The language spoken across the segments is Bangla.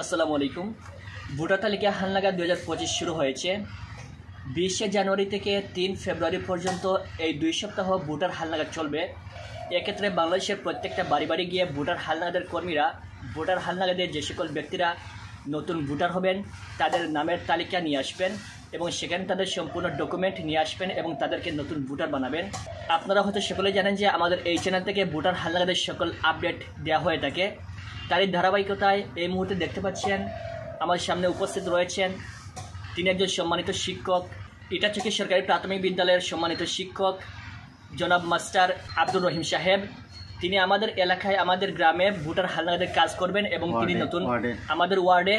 আসসালামু আলাইকুম। ভোটার তালিকা হালনাগাদ 2025 শুরু হয়েছে। 20 জানুয়ারি থেকে 3 ফেব্রুয়ারি পর্যন্ত এই 2 সপ্তাহ ভোটার হালনাগাদ চলবে। এক্ষেত্রে বাংলাদেশের প্রত্যেকটা বাড়ি বাড়ি গিয়ে ভোটার হালনাগাদের কর্মীরা ভোটার হালনাগাদের যে সকল ব্যক্তিরা নতুন ভোটার হবেন তাদের নামের তালিকা নিয়ে আসবেন এবং সেখানে তাদের সম্পূর্ণ ডকুমেন্ট নিয়ে আসবেন এবং তাদেরকে নতুন ভোটার বানাবেন। আপনারা হয়তো সকলে জানেন যে আমাদের এই চ্যানেল থেকে ভোটার হালনাগাদের সকল আপডেট দেওয়া হয়ে থাকে। তারই ধারাবাহিকতায় এই মুহূর্তে দেখতে পাচ্ছেন আমার সামনে উপস্থিত রয়েছেন তিনি একজন সম্মানিত শিক্ষক, ইটাচকি সরকারি প্রাথমিক বিদ্যালয়ের সম্মানিত শিক্ষক জনাব মাস্টার আব্দুর রহিম সাহেব। তিনি আমাদের এলাকায় আমাদের গ্রামে ভোটার হালনাগাদের কাজ করবেন এবং তিনি নতুন আমাদের ওয়ার্ডে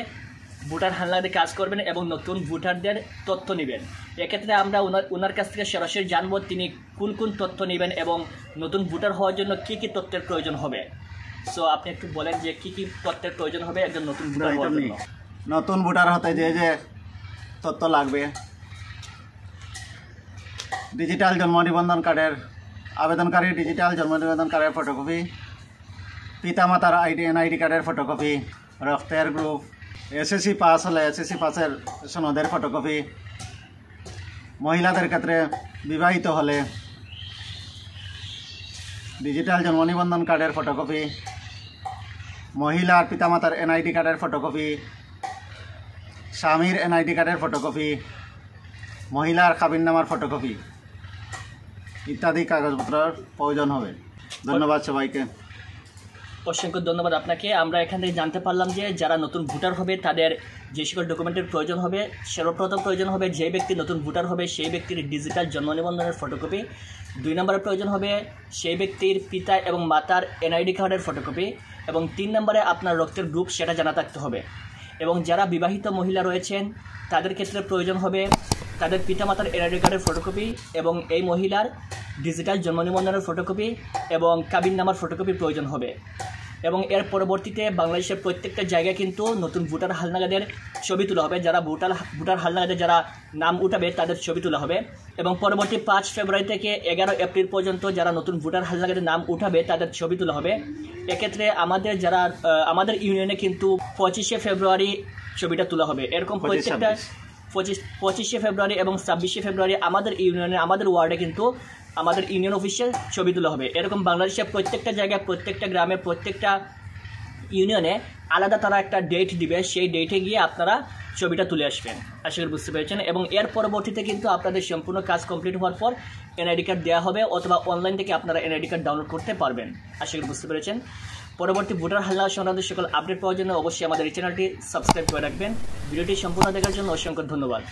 ভোটার হালনাগাদের কাজ করবেন এবং নতুন ভোটারদের তথ্য নেবেন। এক্ষেত্রে আমরা ওনার কাছ থেকে সরাসরি জানবো তিনি কোন কোন তথ্য নেবেন এবং নতুন ভোটার হওয়ার জন্য কী কী তথ্যের প্রয়োজন হবে। সো আপনি একটু বলেন যে কী কী তথ্যের প্রয়োজন হবে একজন নতুন ভোটার হওয়ার জন্য। নতুন ভোটার হতে যে তথ্য লাগবে, ডিজিটাল জন্ম নিবন্ধন কার্ডের আবেদনকারী ডিজিটাল জন্ম নিবন্ধন কার্ডের ফটোকপি, পিতামাতার এনআইডি কার্ডের ফটোকপি, রক্তের গ্রুপ, এসএসসি পাস হলে এসএসসি পাসের সনদের ফটোকপি, মহিলাদের ক্ষেত্রে বিবাহিত হলে ডিজিটাল জন্ম নিবন্ধন কার্ডের ফটোকপি, মহিলার পিতামাতার এনআইডি কার্ডের ফটোকপি, স্বামীর এনআইডি কার্ডের ফটোকপি, মহিলার কাবিননামার ফটোকপি ইত্যাদি কাগজপত্রের প্রয়োজন হবে। ধন্যবাদ সবাইকে। অসংখ্য ধন্যবাদ আপনাকে। আমরা এখান থেকে জানতে পারলাম যে যারা নতুন ভোটার হবে তাদের যে সকল ডকুমেন্টের প্রয়োজন হবে, সর্বপ্রথম প্রয়োজন হবে যে ব্যক্তি নতুন ভোটার হবে সেই ব্যক্তির ডিজিটাল জন্ম নিবন্ধনের ফটোকপি। 2 নম্বরে প্রয়োজন হবে সেই ব্যক্তির পিতা এবং মাতার এনআইডি কার্ডের ফটোকপি এবং 3 নম্বরে আপনার রক্তের গ্রুপ সেটা জানা থাকতে হবে। এবং যারা বিবাহিত মহিলা রয়েছেন তাদের ক্ষেত্রে প্রয়োজন হবে তাদের পিতামাতার এনআইডি কার্ডের ফটোকপি এবং এই মহিলার ডিজিটাল জন্ম নিবন্ধনের ফটোকপি এবং কাবিননামার ফটোকপি প্রয়োজন হবে। এবং এর পরবর্তীতে বাংলাদেশের প্রত্যেকটা জায়গায় কিন্তু নতুন ভোটার হালনাগাদের ছবি তোলা হবে। যারা ভোটার হালনাগাদের যারা নাম উঠাবে তাদের ছবি তোলা হবে এবং পরবর্তী 5 ফেব্রুয়ারি থেকে 11 এপ্রিল পর্যন্ত যারা নতুন ভোটার হালনাগাদের নাম উঠাবে তাদের ছবি তোলা হবে। এক্ষেত্রে আমাদের ইউনিয়নে কিন্তু 25 ফেব্রুয়ারি ছবিটা তোলা হবে। এরকম প্রত্যেকটা 25 ফেব্রুয়ারি এবং 26 ফেব্রুয়ারি আমাদের ইউনিয়নে আমাদের ওয়ার্ডে কিন্তু আমাদের ইউনিয়ন অফিসে ছবি তোলা হবে। এরকম বাংলাদেশের প্রত্যেকটা জায়গায় প্রত্যেকটা গ্রামে প্রত্যেকটা ইউনিয়নে আলাদা তারা একটা ডেট দিবে, সেই ডেটে গিয়ে আপনারা ছবিটা তুলে আসবেন। আশা করি বুঝতে পেরেছেন। এবং এর পরবর্তীতে কিন্তু আপনাদের সম্পূর্ণ কাজ কমপ্লিট হওয়ার পর এনআইডি কার্ড দেওয়া হবে অথবা অনলাইন থেকে আপনারা এনআইডি কার্ড ডাউনলোড করতে পারবেন। আশা করি বুঝতে পেরেছেন। পরবর্তী ভোটার হালনাগাদ সংক্রান্ত সকল আপডেট পাওয়ার জন্য অবশ্যই আমাদের এই চ্যানেলটি সাবস্ক্রাইব করে রাখবেন। ভিডিওটি সম্পূর্ণ দেখার জন্য অসংখ্য ধন্যবাদ।